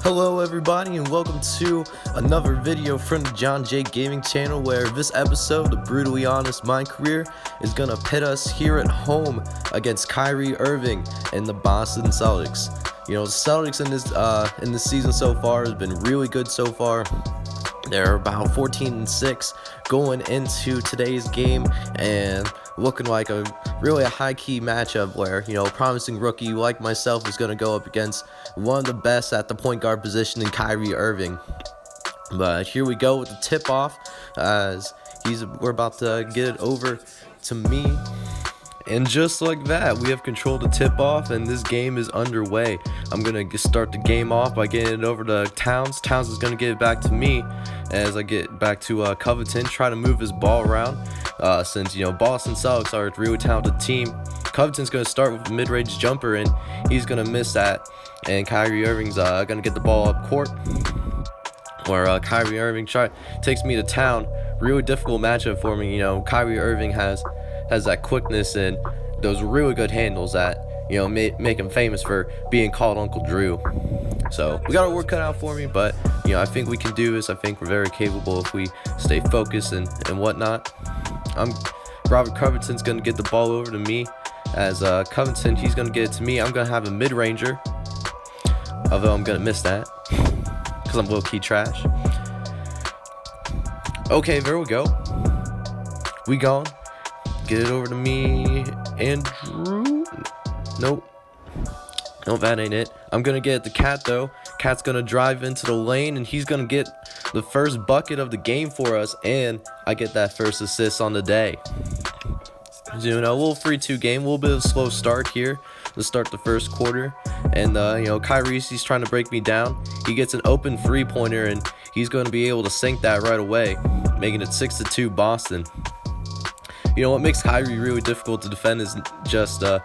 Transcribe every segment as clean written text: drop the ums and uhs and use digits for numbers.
Hello everybody and welcome to another video from the John J Gaming channel, where this episode of Brutally Honest MyCareer is gonna pit us here at home against Kyrie Irving and the Boston Celtics. You know, the Celtics in this season so far has been really good so far. They're about 14-6 going into today's game and looking like a high-key matchup where, you know, a promising rookie like myself is going to go up against one of the best at the point guard position in Kyrie Irving. But here we go with the tip-off as we're about to get it over to me. And just like that, we have control to tip off, and this game is underway. I'm going to start the game off by getting it over to Towns. Towns is going to get it back to me as I get back to Covington, try to move his ball around. Since, you know, Boston Celtics are a really talented team, Covington's going to start with a mid-range jumper, and he's going to miss that. And Kyrie Irving's going to get the ball up court, where Kyrie Irving takes me to town. Really difficult matchup for me. You know, Kyrie Irving has that quickness and those really good handles that, you know, make him famous for being called Uncle Drew. So we got our work cut out for me, but, you know, I think we can do this. I think we're very capable if we stay focused and whatnot. Robert Covington's gonna get the ball over to me, as Covington, he's gonna get it to me. I'm gonna have a mid-ranger, although I'm gonna miss that because I'm low-key trash. Okay, there we go. We gone. Get it over to me, Andrew. Nope, that ain't it. I'm gonna get the Cat though. Cat's gonna drive into the lane, and he's gonna get the first bucket of the game for us, and I get that first assist on the day. You know, a little 3-2 game, a little bit of a slow start here to start the first quarter, and you know, Kyrie's trying to break me down. He gets an open three-pointer, and he's gonna be able to sink that right away, making it 6-2 Boston. You know, what makes Kyrie really difficult to defend is just the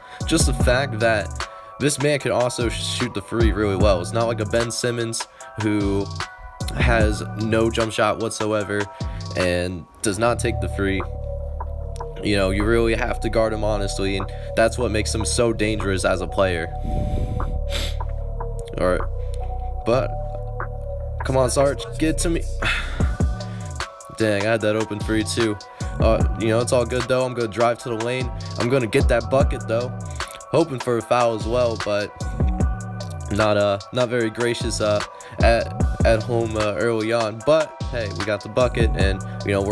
fact that this man can also shoot the three really well. It's not like a Ben Simmons who has no jump shot whatsoever and does not take the three. You know, you really have to guard him honestly, and that's what makes him so dangerous as a player. Alright, but come on, Sarge, get to me. Dang, I had that open three too. You know, it's all good though. I'm gonna drive to the lane. I'm gonna get that bucket though, hoping for a foul as well, but not very gracious at home early on. But hey, we got the bucket, and you know,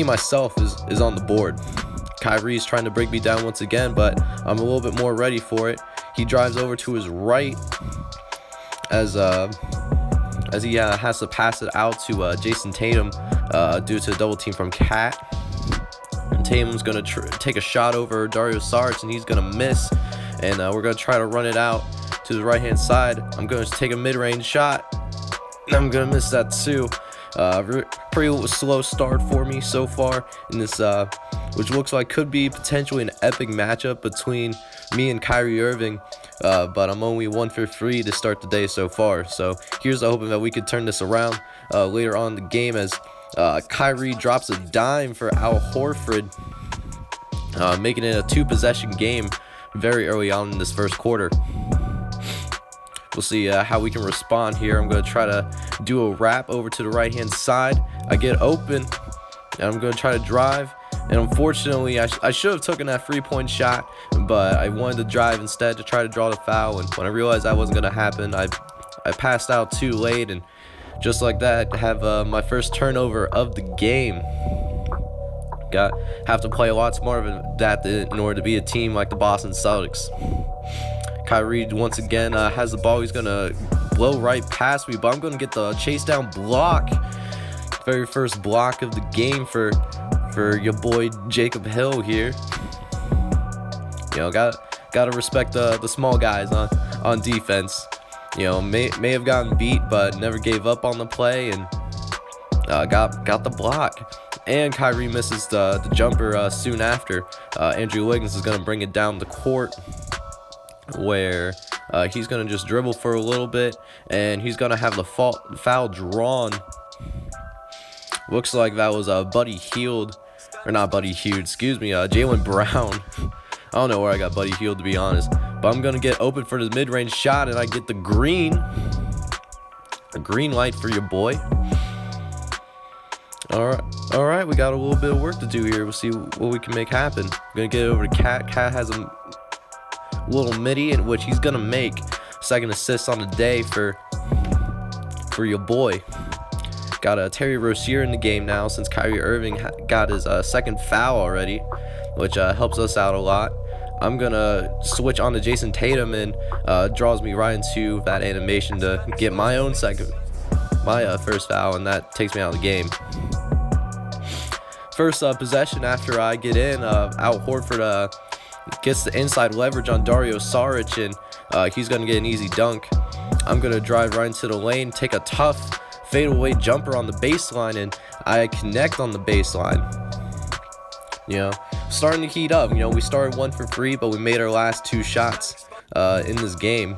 myself is on the board. Kyrie's trying to break me down once again, but I'm a little bit more ready for it. He drives over to his right as he has to pass it out to Jason Tatum due to a double team from Cat. And Tatum's going to take a shot over Dario Saric, and he's going to miss. And we're going to try to run it out to the right-hand side. I'm going to take a mid-range shot, and I'm going to miss that too. Pretty slow start for me so far in this, which looks like could be potentially an epic matchup between me and Kyrie Irving. But I'm only 1 for 3 to start the day so far. So here's hoping that we could turn this around later on in the game, as Kyrie drops a dime for Al Horford, making it a 2-possession game very early on in this first quarter. We'll see how we can respond here. I'm going to try to do a wrap over to the right-hand side. I get open, and I'm going to try to drive. And unfortunately, I should have taken that 3-point shot, but I wanted to drive instead to try to draw the foul. And when I realized that wasn't going to happen, I passed out too late. And just like that, have my first turnover of the game. Have to play a lot smarter than that in order to be a team like the Boston Celtics. Kyrie once again has the ball. He's going to blow right past me, but I'm going to get the chase down block. Very first block of the game for your boy Jacob Hill here. You know, gotta respect the small guys on defense. You know, may have gotten beat, but never gave up on the play, and got the block. And Kyrie misses the jumper soon after. Andrew Wiggins is gonna bring it down the court, where he's gonna just dribble for a little bit, and he's gonna have the foul drawn. Looks like that was Buddy Hield. Or not Buddy Hield, excuse me, Jaylen Brown. I don't know where I got Buddy Hield, to be honest. but I'm gonna get open for the mid-range shot, and I get the green light for your boy. All right, we got a little bit of work to do here. We'll see what we can make happen. I'm gonna get it over to Cat. Cat has a little midi in which he's gonna make second assist on the day for your boy. Got a Terry Rozier in the game now since Kyrie Irving got his second foul already, which helps us out a lot. I'm gonna switch on to Jason Tatum, and draws me right into that animation to get my first foul, and that takes me out of the game. First possession after I get in, Al Horford gets the inside leverage on Dario Saric, and he's gonna get an easy dunk. I'm gonna drive right into the lane, take a tough fadeaway jumper on the baseline, and I connect on the baseline. Starting to heat up. We started 1 for 3, but we made our last 2 shots in this game.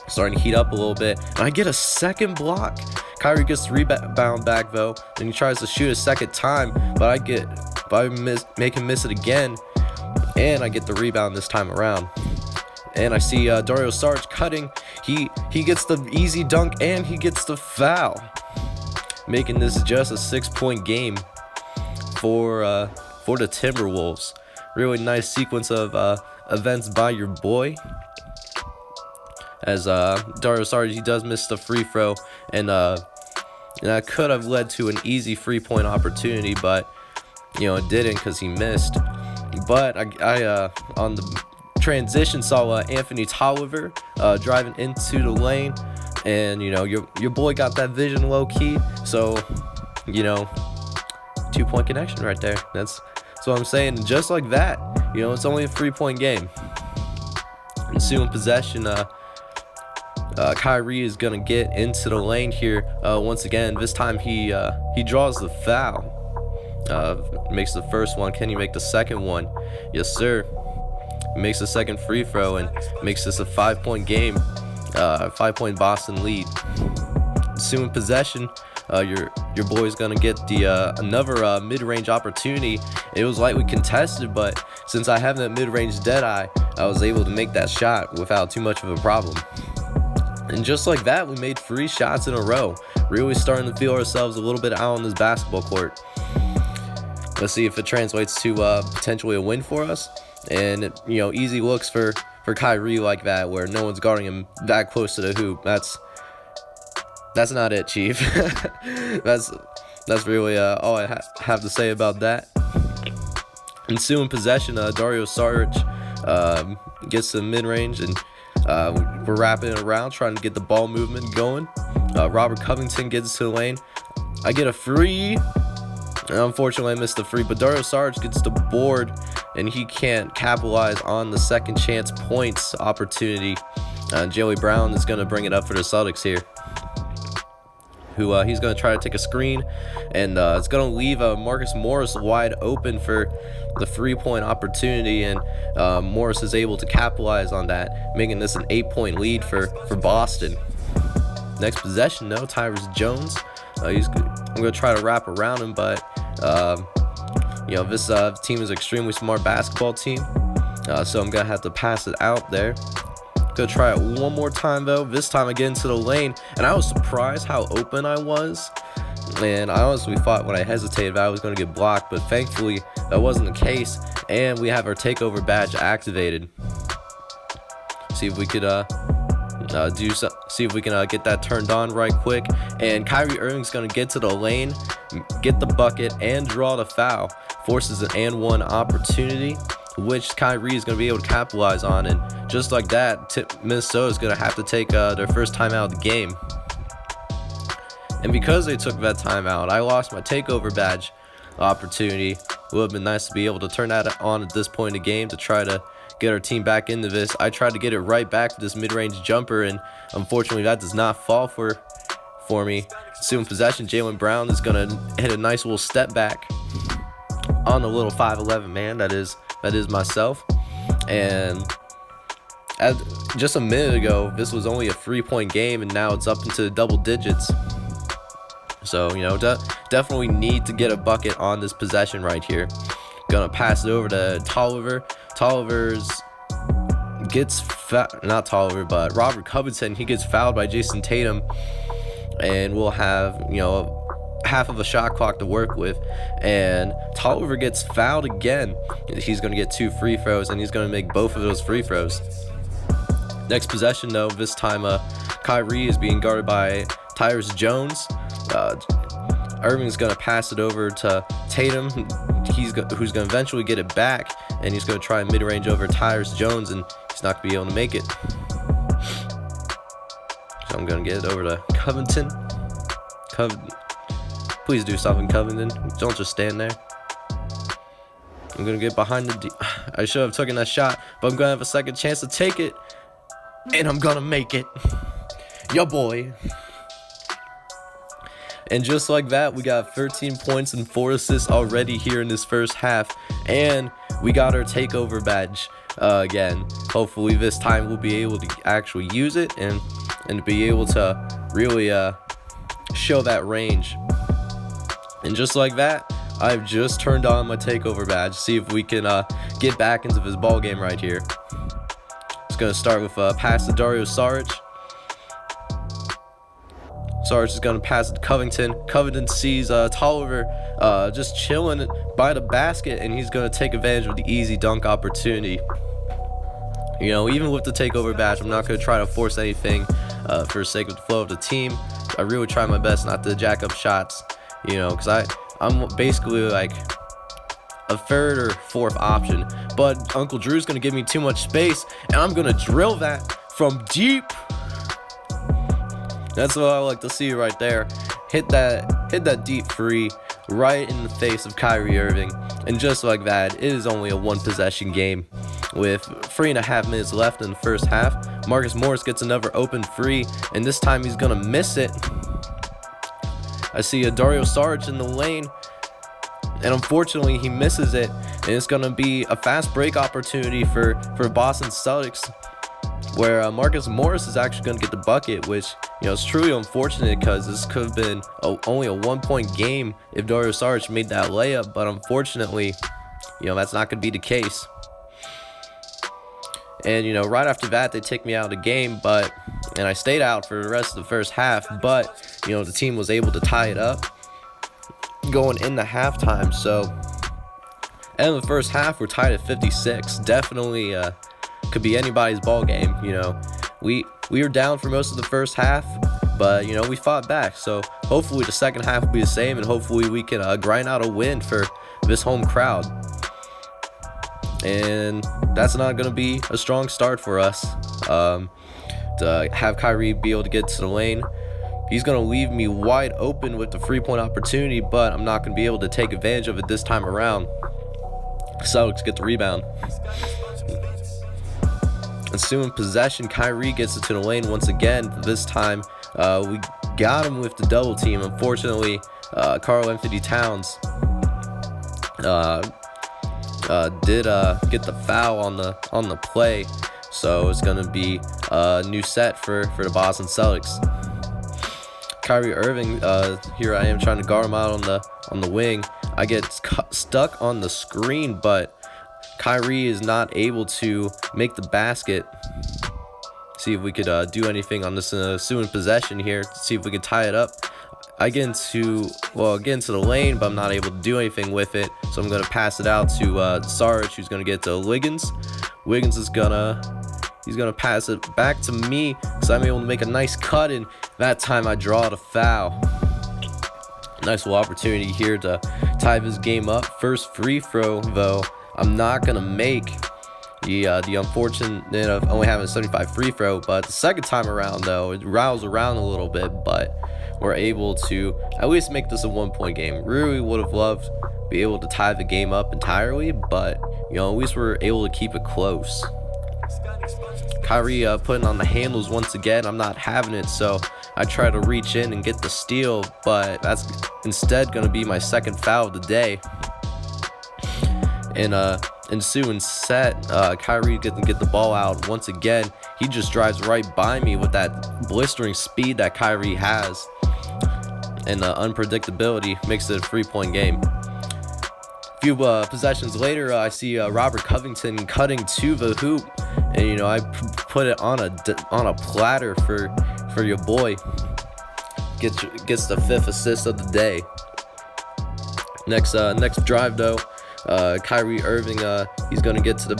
Starting to heat up a little bit, and I get a second block. Kyrie gets the rebound back though, and he tries to shoot a second time, but I make him miss it again, and I get the rebound this time around. And I see Dario Saric cutting. He gets the easy dunk, and he gets the foul, making this just a 6-point game for the Timberwolves. Really nice sequence of events by your boy. As Dario Saric, he does miss the free throw, and that could have led to an easy 3-point opportunity, but it didn't because he missed. But I on the transition saw Anthony Tolliver driving into the lane, and your boy got that vision low key, so 2-point connection right there. That's what I'm saying. And just like that, it's only a 3-point game. Ensuing possession, Kyrie is gonna get into the lane here once again. This time he draws the foul. Makes the first one. Can he make the second one? Yes, sir. Makes the second free throw and makes this a 5-point game. 5-point Boston lead. Ensuing possession, your boy's gonna get the another mid-range opportunity. It was lightly contested, but since I have that mid-range deadeye, I was able to make that shot without too much of a problem. And just like that, we made 3 shots in a row. Really starting to feel ourselves a little bit out on this basketball court. Let's see if it translates to potentially a win for us. And easy looks for Kyrie like that, where no one's guarding him that close to the hoop. That's not it, Chief. that's really all I have to say about that. Ensuing possession, Dario Saric gets to the mid-range, and we're wrapping it around, trying to get the ball movement going. Robert Covington gets to the lane. I get a free. And unfortunately, I missed the free, but Dario Saric gets the board, and he can't capitalize on the second chance points opportunity. Jaylen Brown is going to bring it up for the Celtics here. He's going to try to take a screen, and it's going to leave Marcus Morris wide open for the 3-point opportunity, and Morris is able to capitalize on that, making this an 8-point lead for Boston. Next possession, though, Tyus Jones. I'm going to try to wrap around him, but this team is an extremely smart basketball team, so I'm going to have to pass it out there. Gonna try it one more time though. This time I get into the lane, and I was surprised how open I was. And I honestly thought when I hesitated that I was gonna get blocked, but thankfully that wasn't the case. And we have our takeover badge activated. See if we could see if we can get that turned on right quick. And Kyrie Irving's gonna get to the lane, get the bucket, and draw the foul. Forces an and one opportunity, which Kyrie is going to be able to capitalize on. And just like that, Minnesota is going to have to take their first timeout of the game. And because they took that timeout, I lost my takeover badge opportunity. It would have been nice to be able to turn that on at this point in the game to try to get our team back into this. I tried to get it right back with this mid-range jumper, and unfortunately that does not fall for me. Soon possession, Jaylen Brown is going to hit a nice little step back on the little 5'11" man that is myself. And just a minute ago, this was only a 3-point game, and now it's up into the double digits. So definitely need to get a bucket on this possession right here. Gonna pass it over to Tolliver. Tolliver's gets not Tolliver, but Robert Covington, he gets fouled by Jason Tatum, and we'll have, you know, half of a shot clock to work with. And Tolliver gets fouled again. He's going to get 2 free throws, and he's going to make both of those free throws. Next possession, though, this time Kyrie is being guarded by Tyus Jones. Irving's going to pass it over to Tatum, who's going to eventually get it back, and he's going to try a mid-range over Tyus Jones, and he's not going to be able to make it. So I'm going to get it over to Covington. Please do something, Covington. Don't just stand there. I'm going to get behind the I should have taken that shot, but I'm going to have a second chance to take it, and I'm going to make it. Yo, boy. And just like that, we got 13 points and 4 assists already here in this first half. And we got our takeover badge again. Hopefully this time we'll be able to actually use it and be able to really show that range. And just like that, I've just turned on my takeover badge. See if we can get back into this ball game right here. It's going to start with a pass to Dario Saric. Sarge is going to pass it to Covington. Covington sees Tolliver just chilling by the basket, and he's going to take advantage of the easy dunk opportunity. You know, even with the takeover badge, I'm not going to try to force anything for the sake of the flow of the team. I really try my best not to jack up shots, you know, because I'm basically like a third or fourth option. But Uncle Drew's going to give me too much space, and I'm going to drill that from deep. That's what I like to see right there. Hit that deep three right in the face of Kyrie Irving. And just like that, it is only a 1-possession game. With 3.5 minutes left in the first half, Marcus Morris gets another open three, and this time he's gonna miss it. I see a Dario Saric in the lane, and unfortunately he misses it, and it's gonna be a fast break opportunity for Boston Celtics, where Marcus Morris is actually going to get the bucket, which, you know, is truly unfortunate because this could have been only a 1-point game if Dario Saric made that layup, but unfortunately, you know, that's not going to be the case. And, you know, right after that, they take me out of the game, and I stayed out for the rest of the first half, but, you know, the team was able to tie it up going into halftime. So, end of the first half, we're tied at 56. Definitely, could be anybody's ball game. You know, we were down for most of the first half, but, you know, we fought back. So hopefully the second half will be the same, and hopefully we can grind out a win for this home crowd. And that's not going to be a strong start for us. To have Kyrie be able to get to the lane, he's going to leave me wide open with the 3-point opportunity, but I'm not going to be able to take advantage of it this time around. Celtics get the rebound. Ensuing possession, Kyrie gets it to the lane once again. This time, we got him with the double team. Unfortunately, Karl Anthony Towns did get the foul on the play, so it's gonna be a new set for the Boston Celtics. Kyrie Irving, here I am trying to guard him out on the wing. I get stuck on the screen, but Kyrie is not able to make the basket. See if we could do anything on this ensuing possession here. See if we can tie it up. I get into the lane, but I'm not able to do anything with it. So I'm going to pass it out to Saric, who's going to get to Wiggins. Wiggins is he's gonna pass it back to me, so I'm able to make a nice cut, and that time I draw the foul. Nice little opportunity here to tie this game up. First free throw, though, I'm not gonna make. The unfortunate of only having a 75 free throw, but the second time around, though, it rattles around a little bit, but we're able to at least make this a 1-point game. Really would have loved to be able to tie the game up entirely, but, you know, at least we're able to keep it close. Kyrie putting on the handles once again. I'm not having it, so I try to reach in and get the steal, but that's instead going to be my second foul of the day. In ensuing set, Kyrie doesn't get the ball out once again. He just drives right by me with that blistering speed that Kyrie has, and the unpredictability makes it a 3-point game. few possessions later, I see Robert Covington cutting to the hoop, and I put it on a platter for your boy. Gets the 5th assist of the day. Next drive though, Kyrie Irving, he's gonna get to the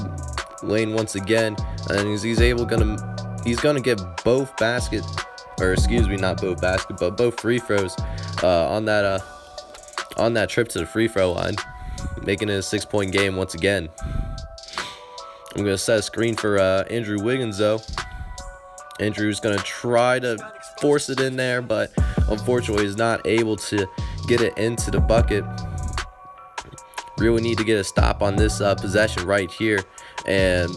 lane once again, and he's gonna get both both free throws on that trip to the free throw line, making it a 6-point game once again. I'm gonna set a screen for Andrew Wiggins though. Andrew's gonna try to force it in there, but unfortunately he's not able to get it into the bucket. Really need to get a stop on this possession right here, and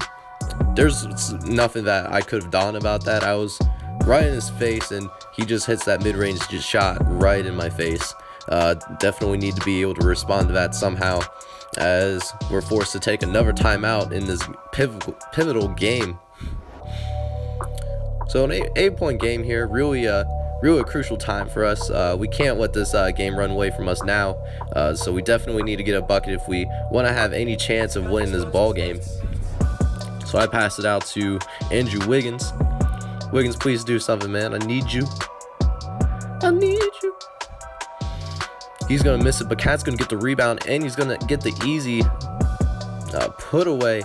there's nothing that I could have done about that. I was right in his face, and he just hits that mid-range shot right in my face. Definitely need to be able to respond to that somehow, as we're forced to take another timeout in this pivotal game. So an 8-point game here, really a crucial time for us. We can't let this game run away from us now, so we definitely need to get a bucket if we want to have any chance of winning this ball game. So I pass it out to Andrew Wiggins. Wiggins, please do something, man. I need you. He's gonna miss it, but Cat's gonna get the rebound, and he's gonna get the easy put away.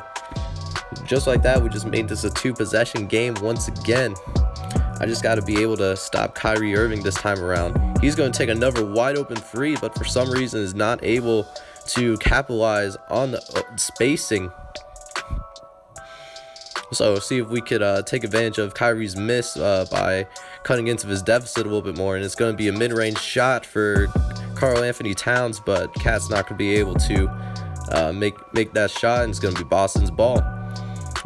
Just like that, we just made this a 2-possession game once again. I just got to be able to stop Kyrie Irving this time around. He's going to take another wide open 3, but for some reason is not able to capitalize on the spacing. So see if we could take advantage of Kyrie's miss by cutting into his deficit a little bit more. And it's going to be a mid-range shot for Karl Anthony Towns, but Cat's not going to be able to make that shot, and it's going to be Boston's ball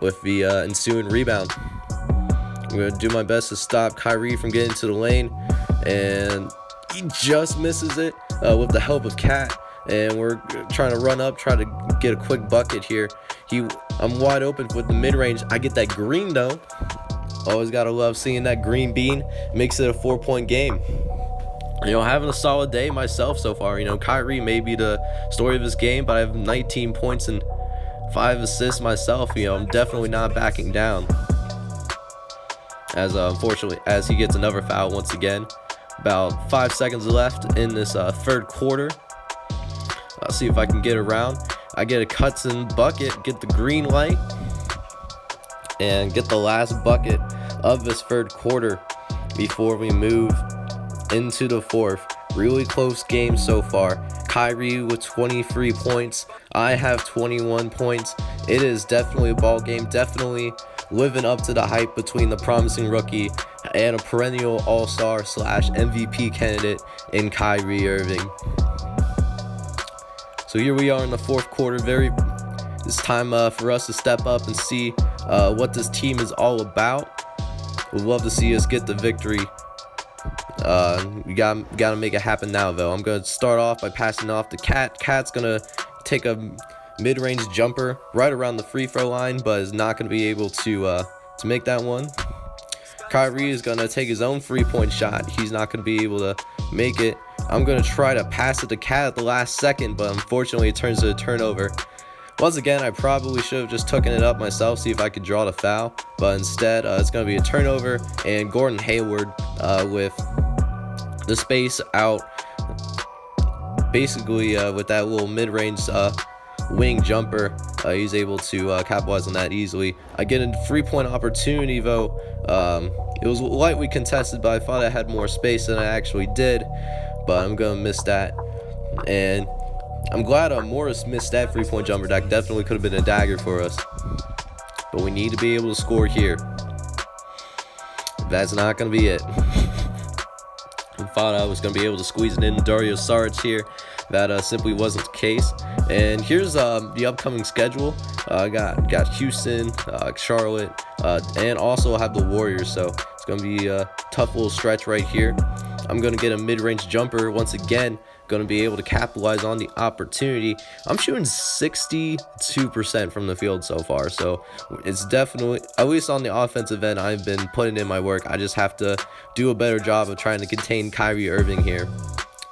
with the ensuing rebound. I'm going to do my best to stop Kyrie from getting to the lane, and he just misses it with the help of Cat, and we're trying to run up, try to get a quick bucket here. I'm wide open with the mid-range. I get that green though. Always gotta love seeing that green bean. Makes it a 4-point game. Having a solid day myself so far. Kyrie may be the story of this game, but I have 19 points and 5 assists myself. I'm definitely not backing down. As unfortunately, as he gets another foul once again. About 5 seconds left in this third quarter. I'll see if I can get around. I get a cuts and bucket, get the green light, and get the last bucket of this third quarter before we move into the fourth. Really close game so far. Kyrie with 23 points. I have 21 points. It is definitely a ball game. Definitely living up to the hype between the promising rookie and a perennial all-star / MVP candidate in Kyrie Irving. So here we are in the fourth quarter. It's time for us to step up and see what this team is all about. We'd love to see us get the victory. We gotta make it happen now, though. I'm gonna start off by passing off to Cat. Cat's gonna take a mid-range jumper right around the free throw line, but is not gonna be able to make that one. Kyrie is gonna take his own 3-point shot. He's not gonna be able to make it. I'm gonna try to pass it to Cat at the last second, but unfortunately it turns to a turnover. Once again, I probably should have just taken it up myself, see if I could draw the foul, but instead it's going to be a turnover, and Gordon Hayward with the space out, basically with that little mid-range wing jumper, he's able to capitalize on that easily. I get a 3-point opportunity though. It was lightly contested, but I thought I had more space than I actually did, but I'm going to miss that. And I'm glad Morris missed that 3-point jumper. That definitely could have been a dagger for us. But we need to be able to score here. That's not going to be it. I thought I was going to be able to squeeze it in Dario Saric here. That simply wasn't the case. And here's the upcoming schedule. I got Houston, Charlotte, and also I have the Warriors. So it's going to be a tough little stretch right here. I'm going to get a mid-range jumper once again. Going to be able to capitalize on the opportunity. I'm shooting 62% from the field so far, so it's definitely, at least on the offensive end, I've been putting in my work. I just have to do a better job of trying to contain Kyrie Irving here,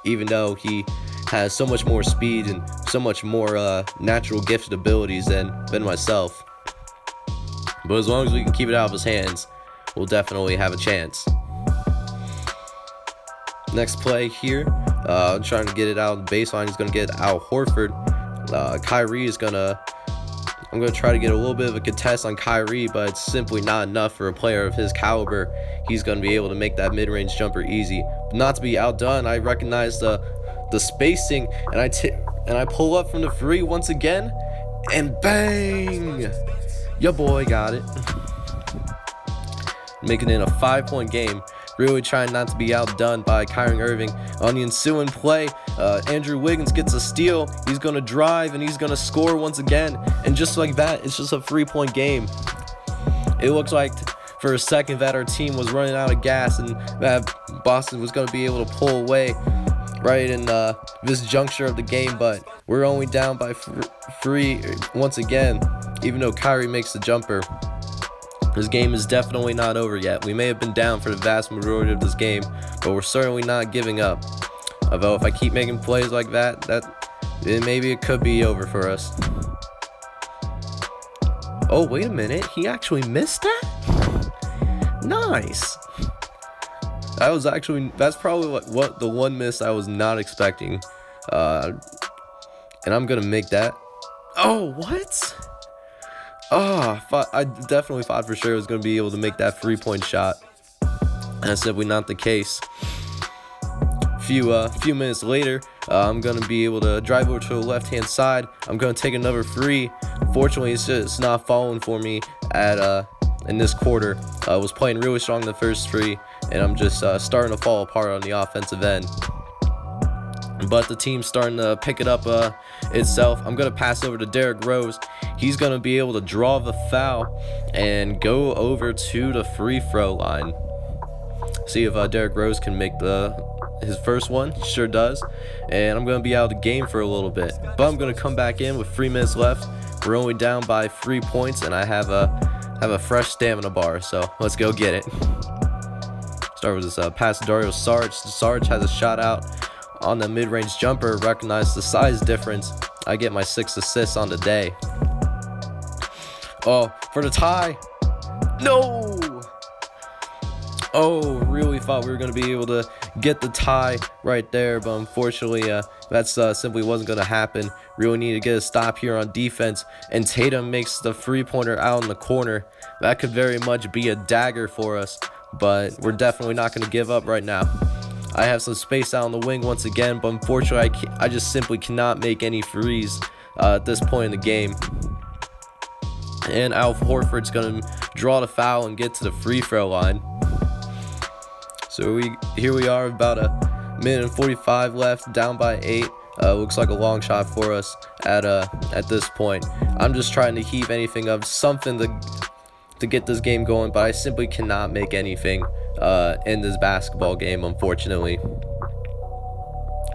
even though he has so much more speed and so much more natural gifted abilities than myself. But as long as we can keep it out of his hands, we'll definitely have a chance. Next play here, trying to get it out of the baseline. He's going to get Al Horford. Kyrie is I'm going to try to get a little bit of a contest on Kyrie, but it's simply not enough for a player of his caliber. He's going to be able to make that mid-range jumper easy. But not to be outdone, I recognize the spacing, and I pull up from the free once again, and bang! Your boy got it. Making it a 5-point game. Really trying not to be outdone by Kyrie Irving. On the ensuing play, Andrew Wiggins gets a steal. He's going to drive, and he's going to score once again. And just like that, it's just a 3-point game. It looked like for a second that our team was running out of gas and that Boston was going to be able to pull away right in this juncture of the game. But we're only down by 3 once again, even though Kyrie makes the jumper. This game is definitely not over yet. We may have been down for the vast majority of this game, but we're certainly not giving up. Although if I keep making plays like that, maybe it could be over for us. Oh, wait a minute. He actually missed that? Nice. That's probably what the one miss I was not expecting. And I'm going to make that. Oh, what? I definitely thought for sure I was going to be able to make that 3-point shot. And that's simply not the case. Few minutes later, I'm going to be able to drive over to the left-hand side. I'm going to take another free. Fortunately, it's not falling for me in this quarter. I was playing really strong in the first free, and I'm just starting to fall apart on the offensive end. But the team's starting to pick it up itself. I'm going to pass over to Derrick Rose. He's going to be able to draw the foul and go over to the free throw line. See if Derrick Rose can make his first one. He sure does. And I'm going to be out of the game for a little bit. But I'm going to come back in with 3 minutes left. We're only down by 3 points, and I have a fresh stamina bar. So let's go get it. Start with this pass to Dario Saric. Saric has a shot out on the mid-range jumper. Recognize the size difference. I get my 6 assists on the day. Oh, for the tie. No! Oh, really thought we were going to be able to get the tie right there, but unfortunately, that's simply wasn't going to happen. Really need to get a stop here on defense, and Tatum makes the 3-pointer out in the corner. That could very much be a dagger for us, but we're definitely not going to give up right now. I have some space out on the wing once again, but unfortunately, I just simply cannot make any threes at this point in the game. And Al Horford's going to draw the foul and get to the free throw line. So here we are, about a minute and 45 left, down by 8. Looks like a long shot for us at this point. I'm just trying to heave anything up, something to get this game going, but I simply cannot make anything in this basketball game, unfortunately.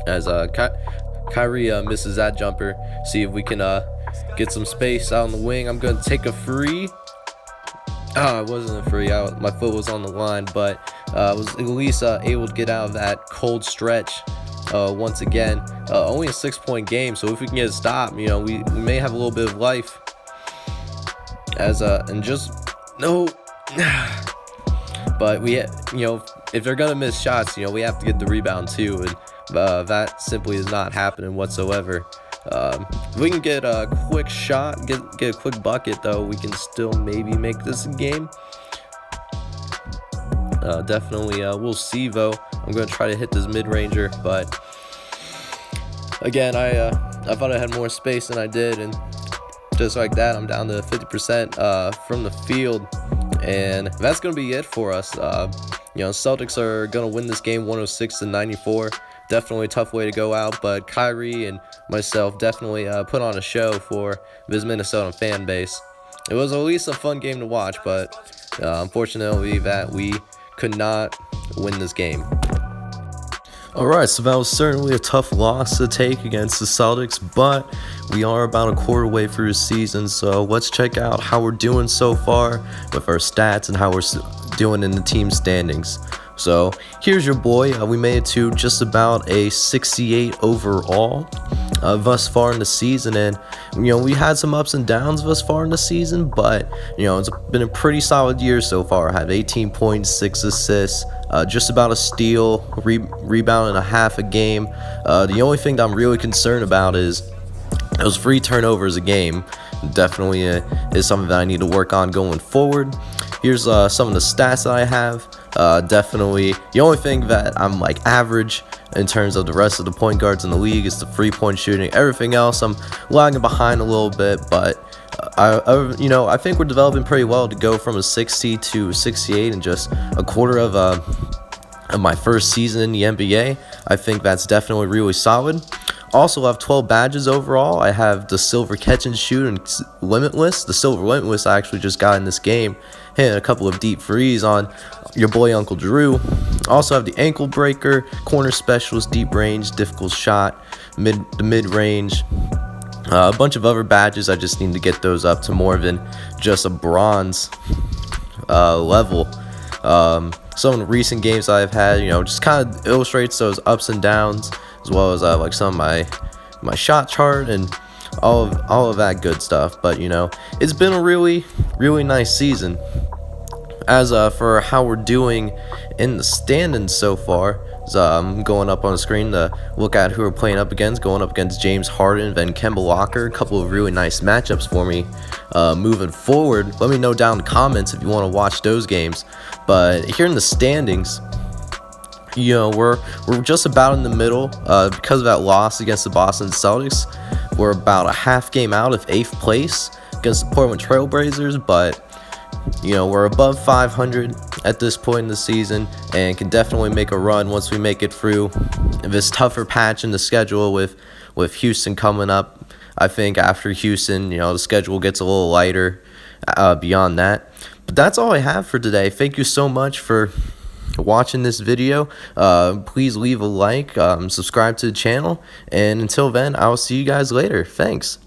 As Kyrie misses that jumper. See if we can get some space out on the wing. I'm going to take a free. It wasn't a free. My foot was on the line, but I was at least able to get out of that cold stretch once again. Only a 6-point game, so if we can get a stop, we may have a little bit of life. And just no. But if they're gonna miss shots, we have to get the rebound too, and that simply is not happening whatsoever. If we can get a quick shot, get a quick bucket though, we can still maybe make this a game. Definitely, we'll see though. I'm gonna try to hit this mid-ranger, but again, I thought I had more space than I did, and just like that, I'm down to 50% from the field, and that's gonna be it for us. Celtics are gonna win this game 106-94. Definitely a tough way to go out, but Kyrie and myself definitely put on a show for this Minnesota fan base. It was at least a fun game to watch, but unfortunately that we could not win this game. Alright, so that was certainly a tough loss to take against the Celtics, but we are about a quarter way through the season, so let's check out how we're doing so far with our stats and how we're doing in the team standings. So here's your boy. We made it to just about a 68 overall thus far in the season, and we had some ups and downs thus far in the season, but it's been a pretty solid year so far. I have 18 points, 6 assists, just about a steal, rebound and a half a game. The only thing that I'm really concerned about is those free turnovers a game. Definitely is something that I need to work on going forward. Here's some of the stats that I have. Definitely the only thing that I'm like average in terms of the rest of the point guards in the league is the 3-point shooting. Everything else I'm lagging behind a little bit, but I think we're developing pretty well to go from a 60 to 68 in just a quarter of my first season in the NBA. I think that's definitely really solid. Also, I have 12 badges overall. I have the silver catch and shoot and limitless. The silver limitless I actually just got in this game, hitting a couple of deep threes on your boy Uncle Drew. Also have the ankle breaker, corner specialist, deep range, difficult shot, mid range. A bunch of other badges. I just need to get those up to more than just a bronze level. Some of the recent games I've had, just kind of illustrates those ups and downs, as well as like some of my shot chart and all of that good stuff. But it's been a really nice season. As for how we're doing in the standings so far, I'm going up on the screen to look at who we're playing up against. Going up against James Harden and Kemba Walker. A couple of really nice matchups for me moving forward. Let me know down in the comments if you want to watch those games. But here in the standings, we're just about in the middle because of that loss against the Boston Celtics. We're about a half game out of 8th place against the Portland Trailblazers, but we're above 500 at this point in the season and can definitely make a run once we make it through this tougher patch in the schedule with Houston coming up. I think after Houston, the schedule gets a little lighter beyond that. But that's all I have for today. Thank you so much for watching this video. Please leave a like, subscribe to the channel, and until then, I will see you guys later. Thanks.